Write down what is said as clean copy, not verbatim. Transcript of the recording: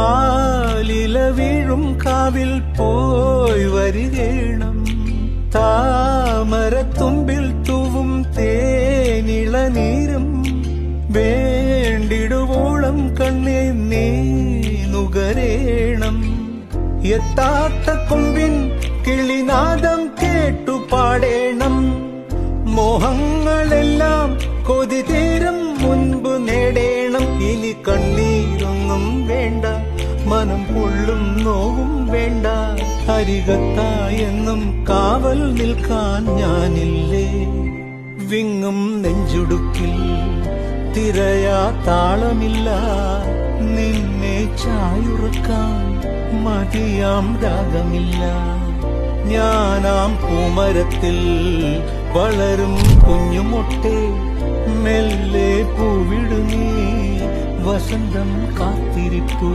ആലില വീഴും കാവിൽ പോയി വരികേണം താമരത്തുമ്പിൽ തൂവും തേനിളനീരും വേണ്ടിടുവോളം കണ്ണേ നീ നുകരേണം എത്താത്ത കൊമ്പിൻ കിളിനാദം കേട്ടു പാടേണം മോഹങ്ങളെല്ലാം കൊതി തീരും മുൻപ് നേടേണം ഇനി കണ്ണീരൊന്നും വേണ്ട മനം പൊള്ളും നോവും വേണ്ട അരികത്തായെന്നും കാവൽ നിൽക്കാൻ ഞാനില്ലേ വിങ്ങും നെഞ്ചുടുക്കിൽ തിരയാ താളമില്ല നിന്നെ ചായുറക്കാൻ മതിയാം രാഗമില്ല ഞാനാം പൂമരത്തിൽ വളരും കുഞ്ഞുമൊട്ടെ മെല്ലെ പൂവിടുന്നീ വസന്തം കാത്തിരിപ്പൂ